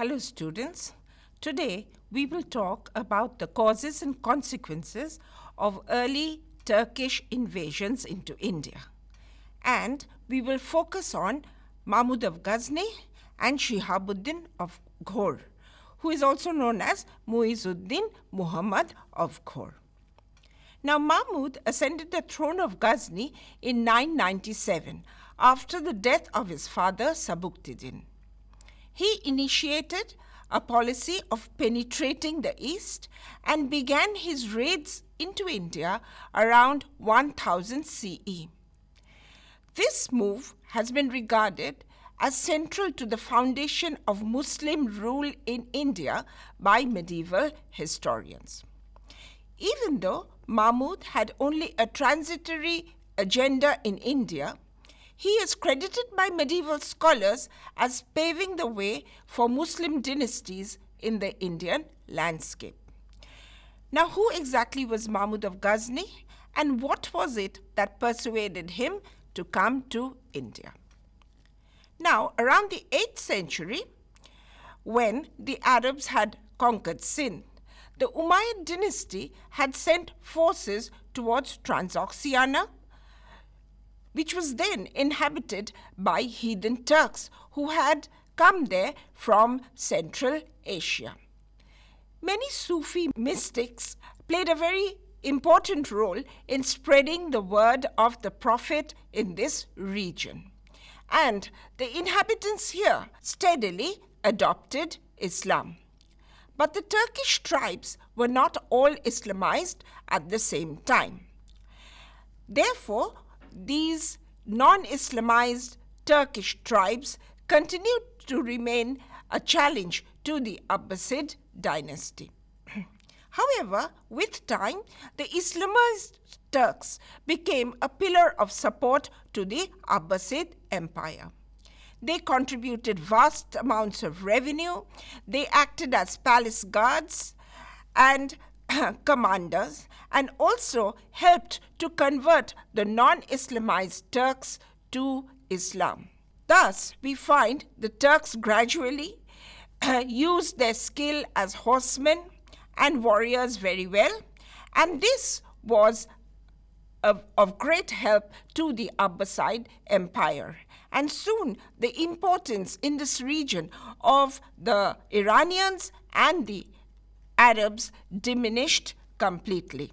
Hello students. Today we will talk about the causes and consequences of early Turkish invasions into India. And we will focus on Mahmud of Ghazni and Shihabuddin of Ghor, who is also known as Muizuddin Muhammad of Ghor. Now Mahmud ascended the throne of Ghazni in 997 after the death of his father Sabuktiddin. He initiated a policy of penetrating the east and began his raids into India around 1000 CE. This move has been regarded as central to the foundation of Muslim rule in India by medieval historians. Even though Mahmud had only a transitory agenda in India, he is credited by medieval scholars as paving the way for Muslim dynasties in the Indian landscape. Now, who exactly was Mahmud of Ghazni, and what was it that persuaded him to come to India? Now, around the 8th century, when the Arabs had conquered Sindh, the Umayyad dynasty had sent forces towards Transoxiana, which was then inhabited by heathen Turks who had come there from Central Asia. Many Sufi mystics played a very important role in spreading the word of the Prophet in this region. And the inhabitants here steadily adopted Islam. But the Turkish tribes were not all Islamized at the same time. Therefore, these non-Islamized Turkish tribes continued to remain a challenge to the Abbasid dynasty. However, with time, the Islamized Turks became a pillar of support to the Abbasid Empire. They contributed vast amounts of revenue, they acted as palace guards and commanders, and also helped to convert the non-Islamized Turks to Islam. Thus, we find the Turks gradually used their skill as horsemen and warriors very well, and this was of great help to the Abbasid Empire. And soon the importance in this region of the Iranians and the Arabs diminished completely.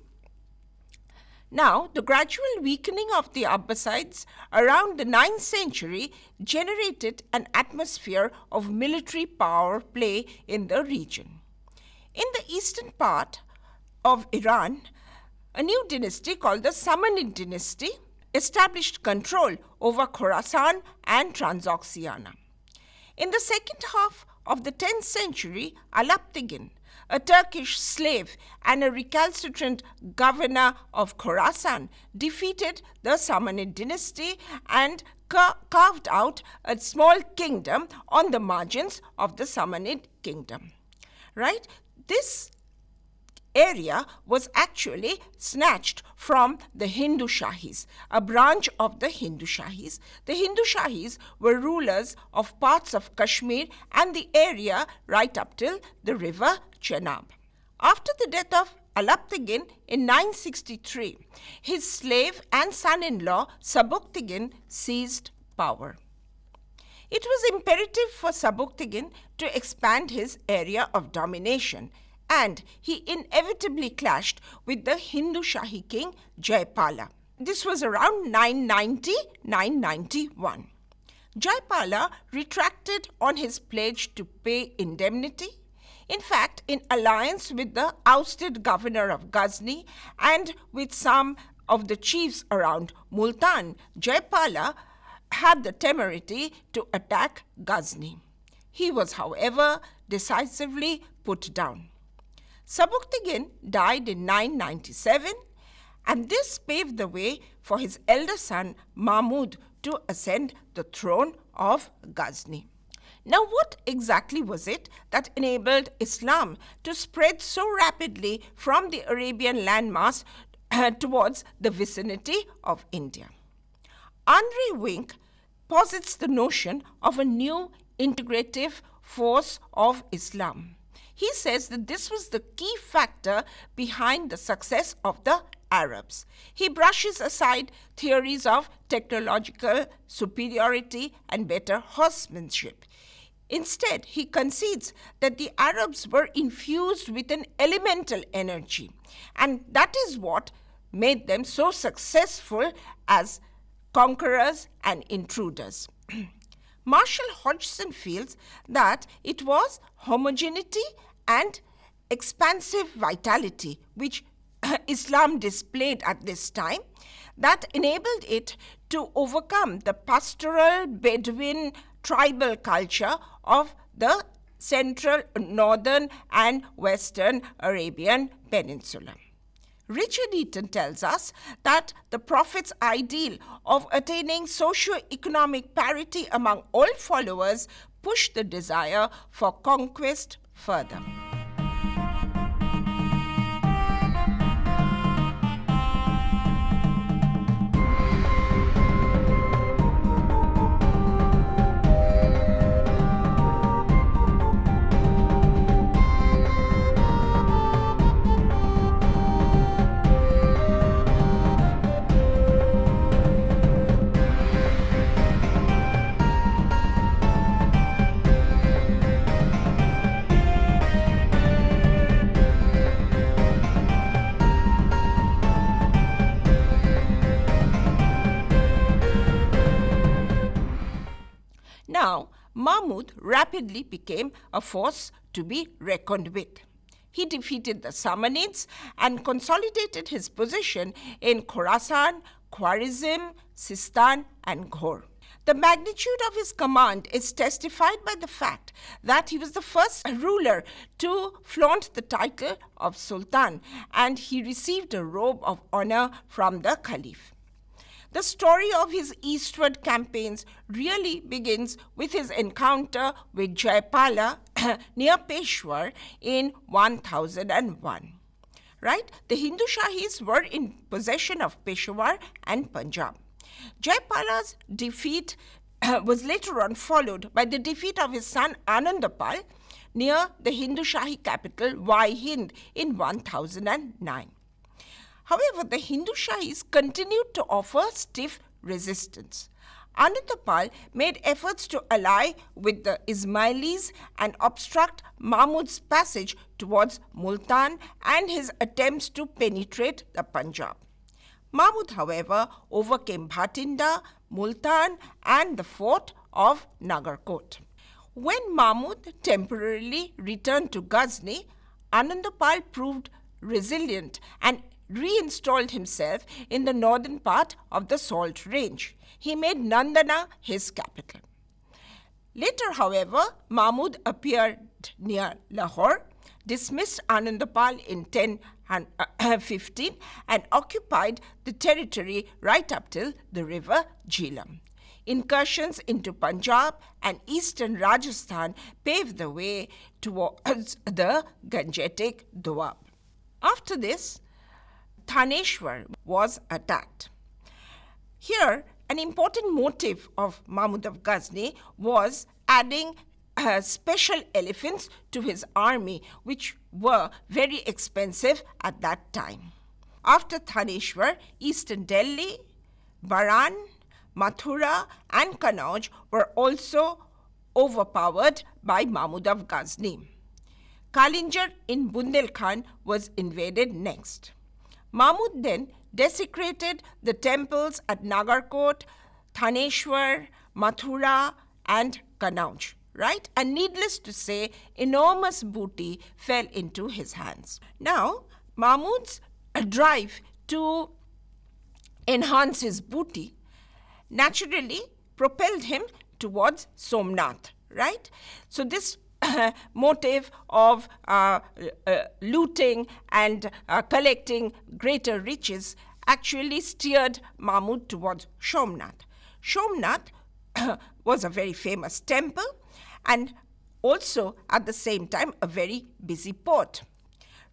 Now, the gradual weakening of the Abbasids around the 9th century generated an atmosphere of military power play in the region. In the eastern part of Iran, a new dynasty called the Samanid dynasty established control over Khorasan and Transoxiana. In the second half of the 10th century, Alaptigin, a Turkish slave and a recalcitrant governor of Khorasan, defeated the Samanid dynasty and carved out a small kingdom on the margins of the Samanid kingdom. Right? This area was actually snatched from the Hindu Shahis, a branch of the Hindu Shahis. The Hindu Shahis were rulers of parts of Kashmir and the area right up till the river Chenab. After the death of Alaptigin in 963, his slave and son-in-law Sabuktigin seized power. It was imperative for Sabuktigin to expand his area of domination, and he inevitably clashed with the Hindu Shahi king Jaipala. This was around 990-991. Jaipala retracted on his pledge to pay indemnity. In fact, in alliance with the ousted governor of Ghazni and with some of the chiefs around Multan, Jaipala had the temerity to attack Ghazni. He was, however, decisively put down. Sabuktigin died in 997, and this paved the way for his elder son Mahmud to ascend the throne of Ghazni. Now, what exactly was it that enabled Islam to spread so rapidly from the Arabian landmass towards the vicinity of India? Andre Wink posits the notion of a new integrative force of Islam. He says that this was the key factor behind the success of the Arabs. He brushes aside theories of technological superiority and better horsemanship. Instead, he concedes that the Arabs were infused with an elemental energy, and that is what made them so successful as conquerors and intruders. Marshall Hodgson feels that it was homogeneity and expansive vitality which Islam displayed at this time that enabled it to overcome the pastoral Bedouin tribal culture of the central, northern, and western Arabian Peninsula. Richard Eaton tells us that the Prophet's ideal of attaining socio-economic parity among all followers pushed the desire for conquest further. Now, Mahmud rapidly became a force to be reckoned with. He defeated the Samanids and consolidated his position in Khorasan, Khwarizm, Sistan, and Ghor. The magnitude of his command is testified by the fact that he was the first ruler to flaunt the title of Sultan, and he received a robe of honor from the Caliph. The story of his eastward campaigns really begins with his encounter with Jaipala near Peshawar in 1001. Right? The Hindu Shahis were in possession of Peshawar and Punjab. Jaipala's defeat was later on followed by the defeat of his son Anandapal near the Hindu Shahi capital Wai-Hind in 1009. However, the Hindu Shahis continued to offer stiff resistance. Anandapal made efforts to ally with the Ismailis and obstruct Mahmud's passage towards Multan and his attempts to penetrate the Punjab. Mahmud, however, overcame Bhatinda, Multan, and the fort of Nagarkot. When Mahmud temporarily returned to Ghazni, Anandapal proved resilient and reinstalled himself in the northern part of the Salt Range. He made Nandana his capital. Later, however, Mahmud appeared near Lahore, dismissed Anandapal in 1015 and occupied the territory right up till the river Jhelum. Incursions into Punjab and eastern Rajasthan paved the way towards the Gangetic Doab. After this, Thaneshwar was attacked. Here, an important motive of Mahmud of Ghazni was adding special elephants to his army, which were very expensive at that time. After Thaneshwar, eastern Delhi, Baran, Mathura, and Kannauj were also overpowered by Mahmud of Ghazni. Kalinjar in Bundelkhand was invaded next. Mahmud then desecrated the temples at Nagarkot, Thaneshwar, Mathura, and Kannauj, right? And needless to say, enormous booty fell into his hands. Now, Mahmud's drive to enhance his booty naturally propelled him towards Somnath, right? So this motive of looting and collecting greater riches actually steered Mahmud towards Somnath. Somnath was a very famous temple and also at the same time a very busy port.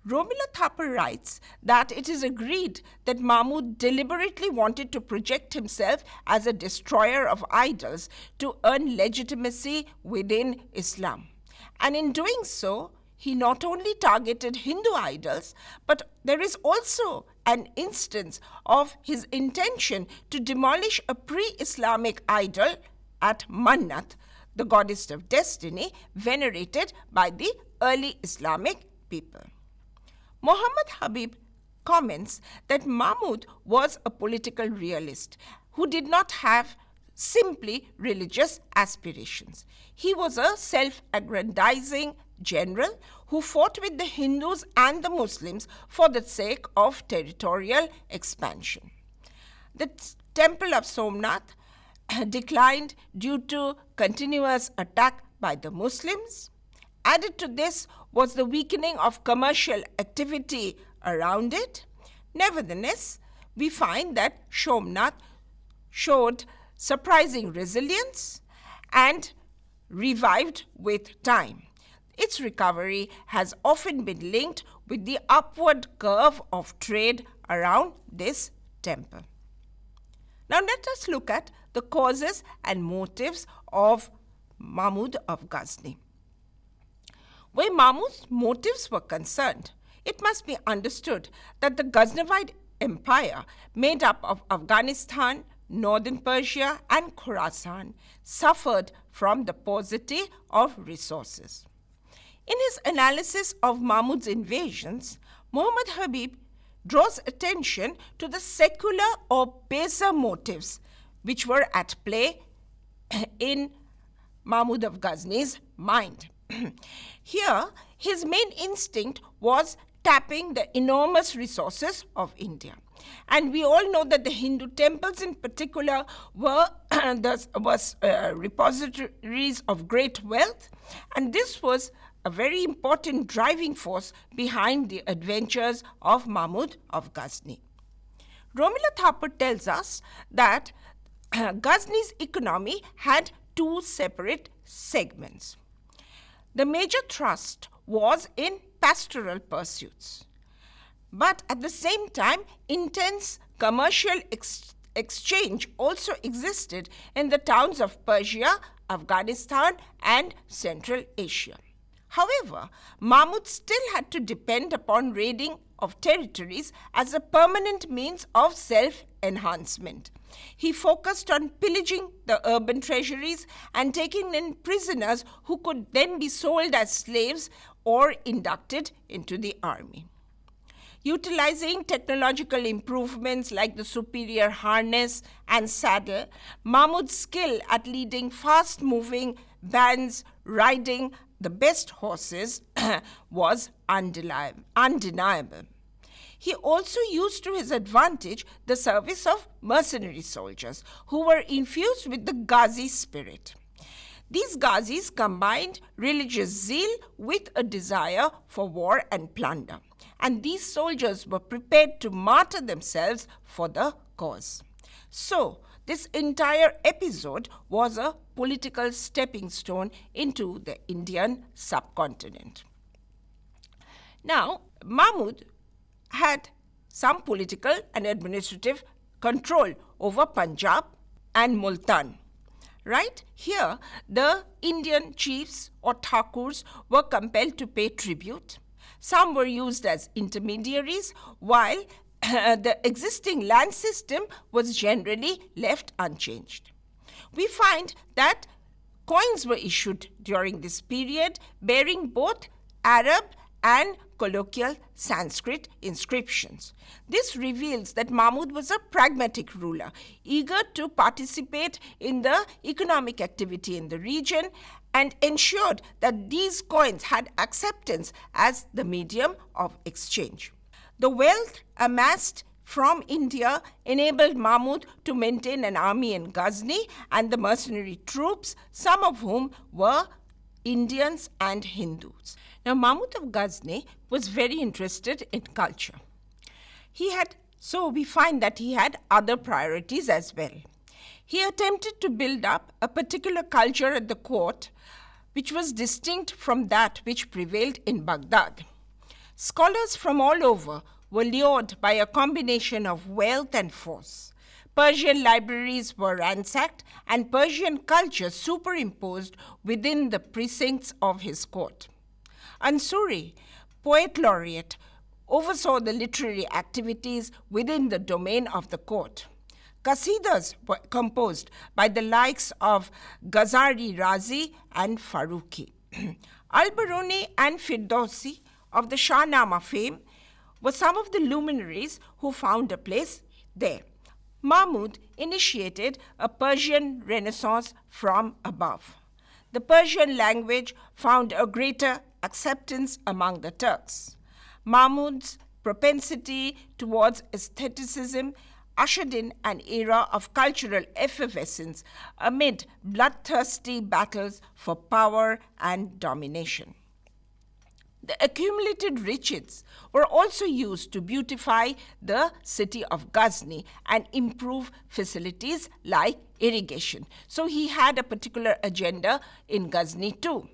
Romila Thapar writes that it is agreed that Mahmud deliberately wanted to project himself as a destroyer of idols to earn legitimacy within Islam. And in doing so, he not only targeted Hindu idols, but there is also an instance of his intention to demolish a pre-Islamic idol at Mannat, the goddess of destiny, venerated by the early Islamic people. Muhammad Habib comments that Mahmud was a political realist who did not have simply religious aspirations. He was a self-aggrandizing general who fought with the Hindus and the Muslims for the sake of territorial expansion. The temple of Somnath declined due to continuous attack by the Muslims. Added to this was the weakening of commercial activity around it. Nevertheless, we find that Somnath showed surprising resilience and revived with time. Its recovery has often been linked with the upward curve of trade around this temple. Now let us look at the causes and motives of Mahmud of Ghazni. Where Mahmud's motives were concerned, it must be understood that the Ghaznavide Empire, made up of Afghanistan, northern Persia, and Khorasan, suffered from the paucity of resources. In his analysis of Mahmud's invasions, Muhammad Habib draws attention to the secular or baser motives which were at play in Mahmud of Ghazni's mind. Here, his main instinct was tapping the enormous resources of India. And we all know that the Hindu temples in particular were repositories of great wealth, and this was a very important driving force behind the adventures of Mahmud of Ghazni. Romila Thapar tells us that Ghazni's economy had two separate segments. The major thrust was in pastoral pursuits. But at the same time, intense commercial exchange also existed in the towns of Persia, Afghanistan, and Central Asia. However, Mahmud still had to depend upon raiding of territories as a permanent means of self-enhancement. He focused on pillaging the urban treasuries and taking in prisoners who could then be sold as slaves or inducted into the army. Utilizing technological improvements like the superior harness and saddle, Mahmud's skill at leading fast-moving bands riding the best horses was undeniable. He also used to his advantage the service of mercenary soldiers who were infused with the Ghazi spirit. These Ghazis combined religious zeal with a desire for war and plunder, and these soldiers were prepared to martyr themselves for the cause. So, this entire episode was a political stepping stone into the Indian subcontinent. Now, Mahmud had some political and administrative control over Punjab and Multan. Right here, the Indian chiefs or Thakurs were compelled to pay tribute. Some were used as intermediaries, while the existing land system was generally left unchanged. We find that coins were issued during this period bearing both Arab and colloquial Sanskrit inscriptions. This reveals that Mahmud was a pragmatic ruler, eager to participate in the economic activity in the region and ensured that these coins had acceptance as the medium of exchange. The wealth amassed from India enabled Mahmud to maintain an army in Ghazni and the mercenary troops, some of whom were Indians and Hindus. Now, Mahmud of Ghazni was very interested in culture. So we find that he had other priorities as well. He attempted to build up a particular culture at the court which was distinct from that which prevailed in Baghdad. Scholars from all over were lured by a combination of wealth and force. Persian libraries were ransacked and Persian culture superimposed within the precincts of his court. Ansuri, poet laureate, oversaw the literary activities within the domain of the court. Qasidas were composed by the likes of Ghazali Razi and Faruqi. Al-Biruni and Firdausi of the Shahnama fame were some of the luminaries who found a place there. Mahmud initiated a Persian Renaissance from above. The Persian language found a greater acceptance among the Turks. Mahmud's propensity towards aestheticism ushered in an era of cultural effervescence amid bloodthirsty battles for power and domination. The accumulated riches were also used to beautify the city of Ghazni and improve facilities like irrigation. So he had a particular agenda in Ghazni too.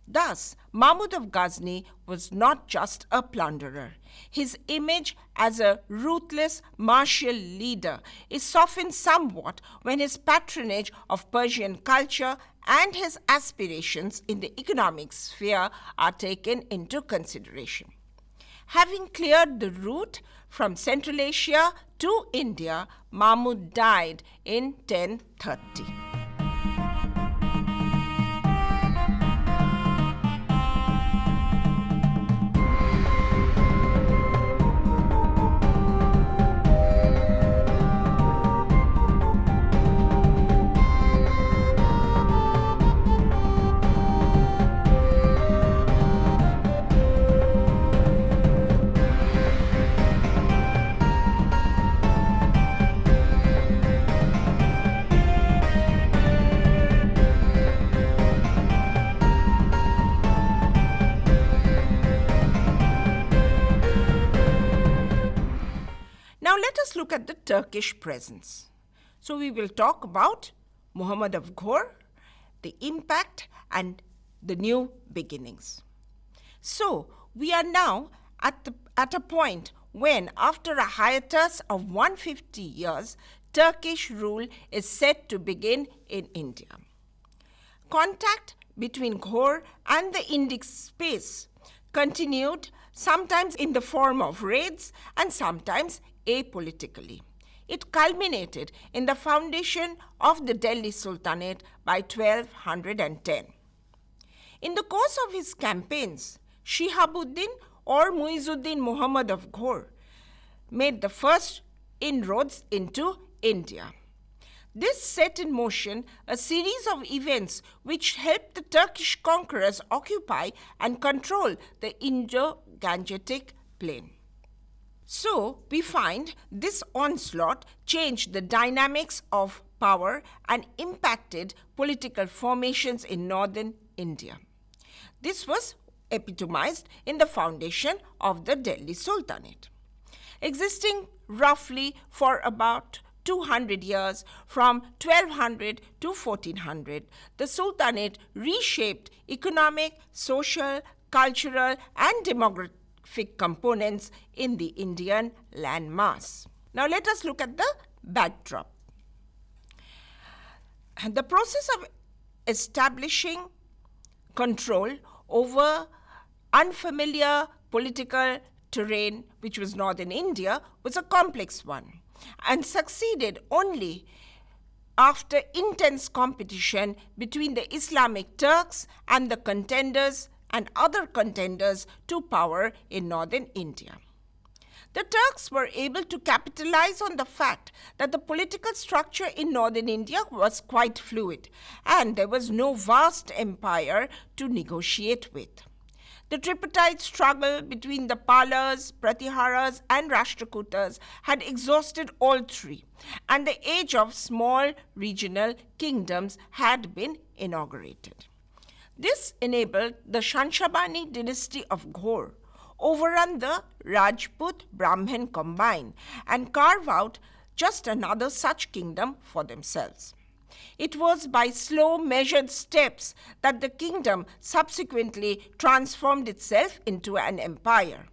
Thus, Mahmud of Ghazni was not just a plunderer. His image as a ruthless martial leader is softened somewhat when his patronage of Persian culture and his aspirations in the economic sphere are taken into consideration. Having cleared the route from Central Asia to India, Mahmud died in 1030. Now let us look at the Turkish presence. So we will talk about Muhammad of Ghor, the impact and the new beginnings. So we are now at a point when, after a hiatus of 150 years, Turkish rule is set to begin in India. Contact between Ghor and the Indic space continued, sometimes in the form of raids and sometimes apolitically. It culminated in the foundation of the Delhi Sultanate by 1210. In the course of his campaigns, Shihabuddin or Muizuddin Muhammad of Ghor made the first inroads into India. This set in motion a series of events which helped the Turkish conquerors occupy and control the Indo-Gangetic plain. So, we find this onslaught changed the dynamics of power and impacted political formations in northern India. This was epitomized in the foundation of the Delhi Sultanate. Existing roughly for about 200 years, from 1200 to 1400, the Sultanate reshaped economic, social, cultural, and demographic components in the Indian landmass. Now let us look at the backdrop. The process of establishing control over unfamiliar political terrain, which was northern India, was a complex one and succeeded only after intense competition between the Islamic Turks and the contenders and other contenders to power in northern India. The Turks were able to capitalize on the fact that the political structure in northern India was quite fluid and there was no vast empire to negotiate with. The tripartite struggle between the Palas, Pratiharas, and Rashtrakutas had exhausted all three, and the age of small regional kingdoms had been inaugurated. This enabled the Shanshabani dynasty of Ghor overrun the Rajput Brahmin combine and carve out just another such kingdom for themselves. It was by slow, measured steps that the kingdom subsequently transformed itself into an empire.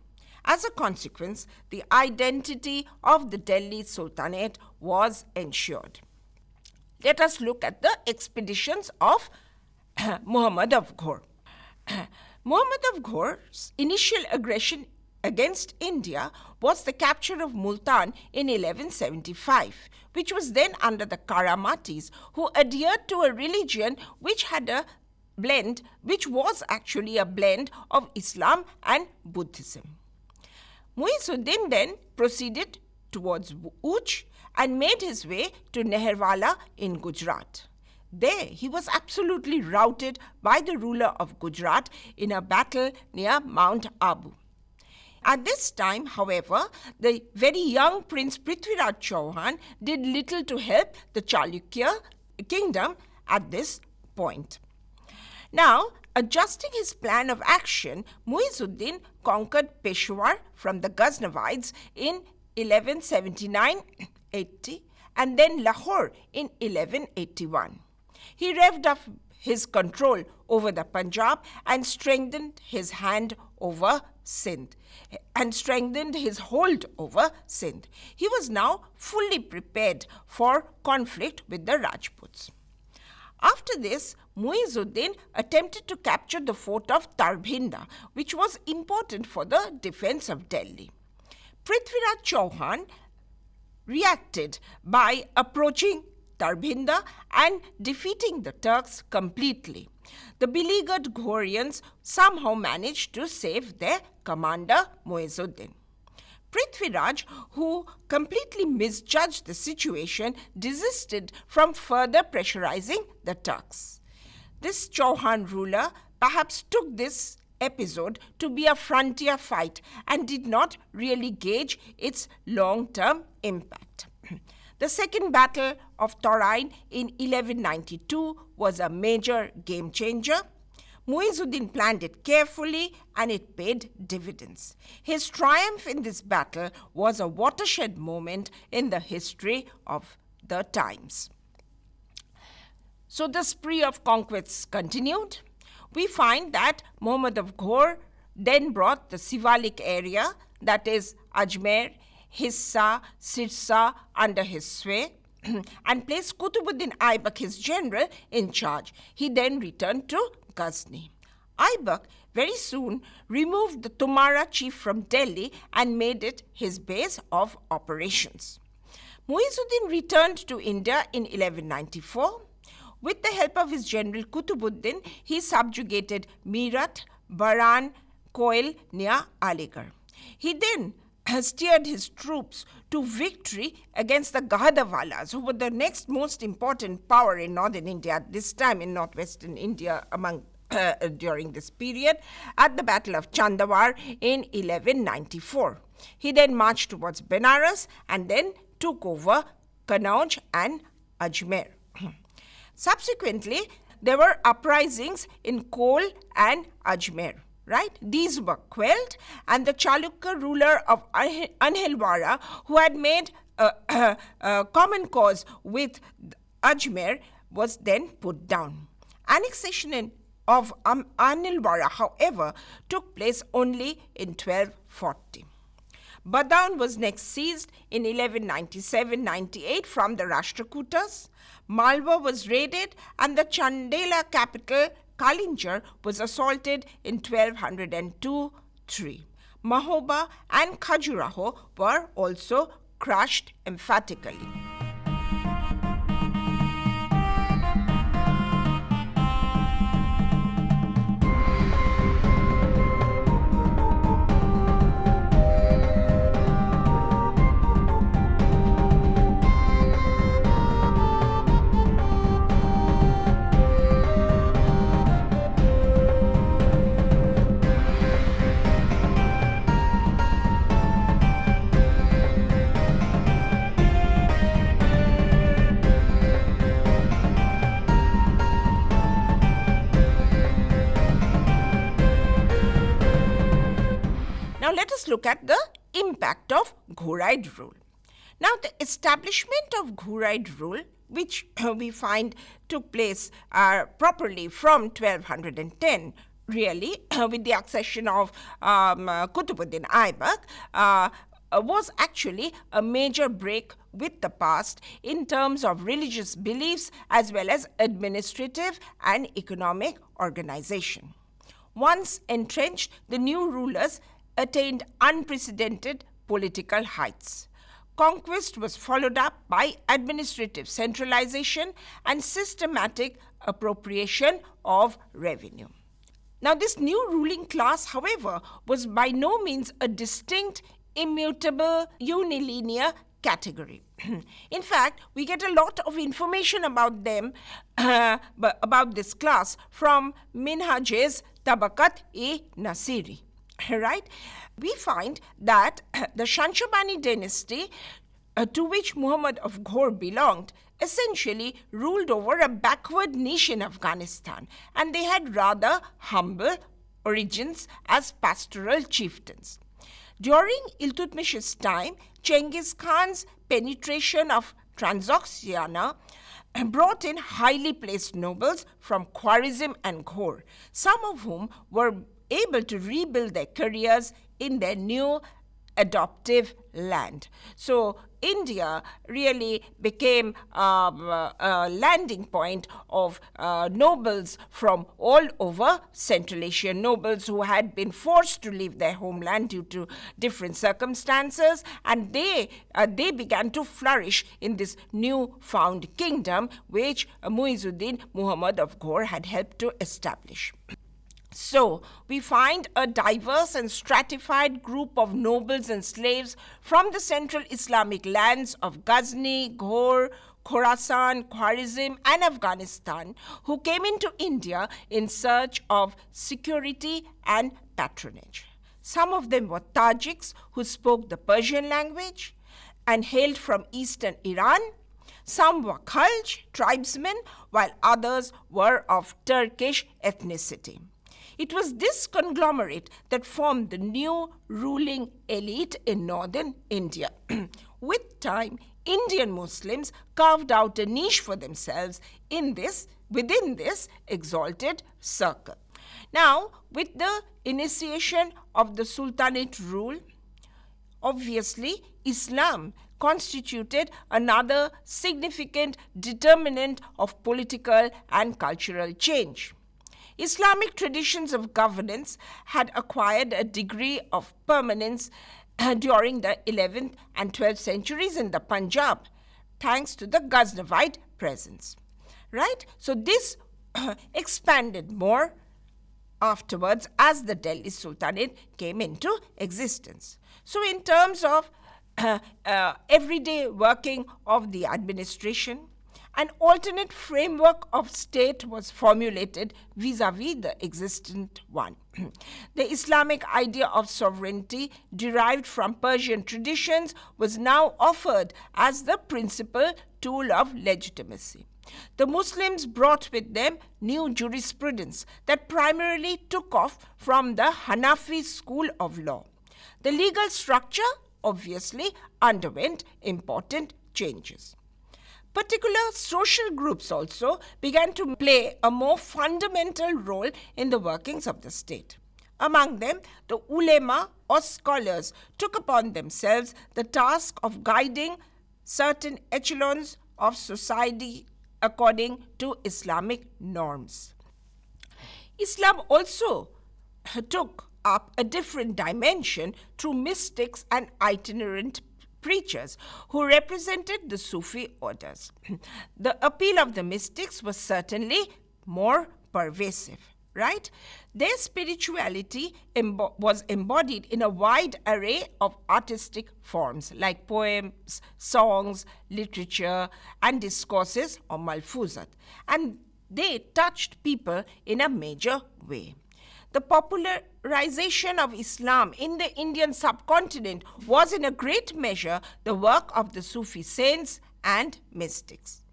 As a consequence, the identity of the Delhi Sultanate was ensured. Let us look at the expeditions of Muhammad of Ghor. Muhammad of Ghor's initial aggression against India was the capture of Multan in 1175, which was then under the Karamatis, who adhered to a religion which was actually a blend of Islam and Buddhism. Muizuddin then proceeded towards Uch and made his way to Neherwala in Gujarat. There, he was absolutely routed by the ruler of Gujarat in a battle near Mount Abu. At this time, however, the very young Prince Prithviraj Chauhan did little to help the Chalukya kingdom at this point. Now, adjusting his plan of action, Muizuddin conquered Peshawar from the Ghaznavids in 1179-80 and then Lahore in 1181. He revved up his control over the Punjab and strengthened his hold over Sindh. He was now fully prepared for conflict with the Rajputs. After this, Muizuddin attempted to capture the fort of Tarbhinda, which was important for the defense of Delhi. Prithviraj Chauhan reacted by approaching Tarbhinda and defeating the Turks completely. The beleaguered Ghorians somehow managed to save their commander Muizuddin. Prithviraj, who completely misjudged the situation, desisted from further pressurizing the Turks. This Chauhan ruler perhaps took this episode to be a frontier fight and did not really gauge its long-term impact. The Second Battle of Taurain in 1192 was a major game changer. Muizuddin planned it carefully and it paid dividends. His triumph in this battle was a watershed moment in the history of the times. So the spree of conquests continued. We find that Muhammad of Ghor then brought the Sivalik area, that is Ajmer, Hissa, Sirsa, under his sway and placed Qutbuddin Aibak, his general, in charge. He then returned to Ghazni. Aibak very soon removed the Tumara chief from Delhi and made it his base of operations. Muizuddin returned to India in 1194. With the help of his general Qutbuddin, he subjugated Meerut, Baran, Koil near Aligarh. He then steered his troops to victory against the Gahadawalas, who were the next most important power in northern India at this time, in northwestern India during this period, at the Battle of Chandawar in 1194. He then marched towards Benares and then took over Kannauj and Ajmer. Subsequently, there were uprisings in Kol and Ajmer. Right? These were quelled, and the Chalukya ruler of Anhilwara, who had made a common cause with Ajmer, was then put down. Annexation of Anilwara, however, took place only in 1240. Badaun was next seized in 1197-98 from the Rashtrakutas. Malwa was raided, and the Chandela capital Kalinjar was assaulted in 1202-3. Mahoba and Khajuraho were also crushed emphatically. Now let us look at the impact of Ghoraid rule. Now the establishment of Ghoraid rule, which we find took place properly from 1210 really, with the accession of Qutbuddin Aibak, was actually a major break with the past in terms of religious beliefs as well as administrative and economic organization. Once entrenched, the new rulers attained unprecedented political heights. Conquest was followed up by administrative centralization and systematic appropriation of revenue. Now, this new ruling class, however, was by no means a distinct, immutable, unilinear category. In fact, we get a lot of information about them, about this class, from Minhaj's Tabaqat-e-Nasiri. Right? We find that the Shanshabani dynasty, to which Muhammad of Ghor belonged, essentially ruled over a backward niche in Afghanistan, and they had rather humble origins as pastoral chieftains. During Iltutmish's time, Genghis Khan's penetration of Transoxiana brought in highly placed nobles from Khwarizm and Ghor, some of whom were able to rebuild their careers in their new adoptive land. So India really became a landing point of nobles from all over Central Asia, nobles who had been forced to leave their homeland due to different circumstances, and they began to flourish in this new-found kingdom which Muizuddin Muhammad of Ghor had helped to establish. So, we find a diverse and stratified group of nobles and slaves from the central Islamic lands of Ghazni, Ghor, Khorasan, Khwarizm, and Afghanistan who came into India in search of security and patronage. Some of them were Tajiks who spoke the Persian language and hailed from eastern Iran. Some were Khalj, tribesmen, while others were of Turkish ethnicity. It was this conglomerate that formed the new ruling elite in northern India. With time, Indian Muslims carved out a niche for themselves within this exalted circle. Now, with the initiation of the Sultanate rule, obviously, Islam constituted another significant determinant of political and cultural change. Islamic traditions of governance had acquired a degree of permanence during the 11th and 12th centuries in the Punjab, thanks to the Ghaznavite presence. Right? So this expanded more afterwards as the Delhi Sultanate came into existence. So in terms of everyday working of the administration, an alternate framework of state was formulated vis-à-vis the existent one. The Islamic idea of sovereignty derived from Persian traditions was now offered as the principal tool of legitimacy. The Muslims brought with them new jurisprudence that primarily took off from the Hanafi school of law. The legal structure obviously underwent important changes. Particular social groups also began to play a more fundamental role in the workings of the state. Among them, the ulema or scholars took upon themselves the task of guiding certain echelons of society according to Islamic norms. Islam also took up a different dimension through mystics and itinerant preachers who represented the Sufi orders. The appeal of the mystics was certainly more pervasive, right? Their spirituality was embodied in a wide array of artistic forms like poems, songs, literature, and discourses or malfuzat, and they touched people in a major way. The popularization of Islam in the Indian subcontinent was in a great measure the work of the Sufi saints and mystics.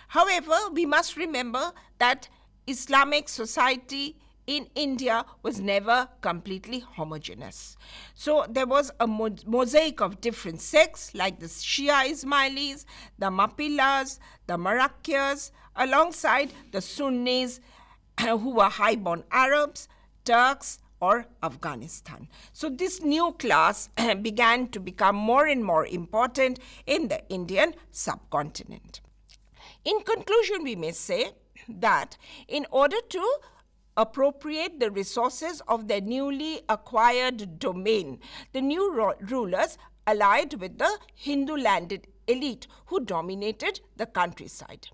However, we must remember that Islamic society in India was never completely homogeneous. So there was a mosaic of different sects like the Shia Ismailis, the Mapillas, the Marakkiyas, alongside the Sunnis who were high-born Arabs, Turks, or Afghanistan. So this new class began to become more and more important in the Indian subcontinent. In conclusion, we may say that in order to appropriate the resources of their newly acquired domain, the new rulers allied with the Hindu landed elite who dominated the countryside.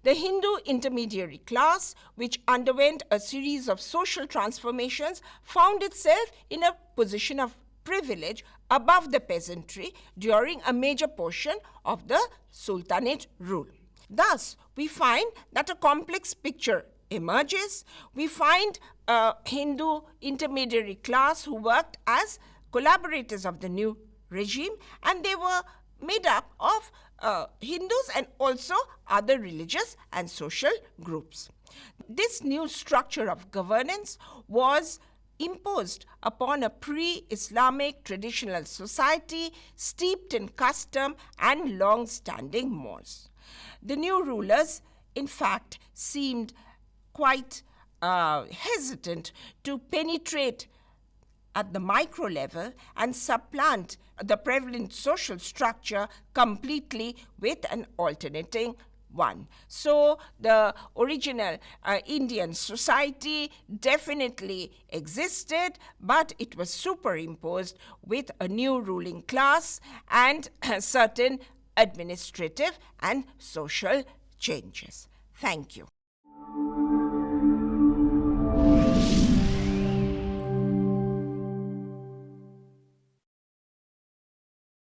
The Hindu intermediary class, which underwent a series of social transformations, found itself in a position of privilege above the peasantry during a major portion of the Sultanate rule. Thus, we find that a complex picture emerges. We find a Hindu intermediary class who worked as collaborators of the new regime, and they were made up of Hindus and also other religious and social groups. This new structure of governance was imposed upon a pre-Islamic traditional society steeped in custom and long-standing mores. The new rulers, in fact, seemed quite hesitant to penetrate at the micro level and supplant the prevalent social structure completely with an alternating one. So the original Indian society definitely existed, but it was superimposed with a new ruling class and certain administrative and social changes. Thank you.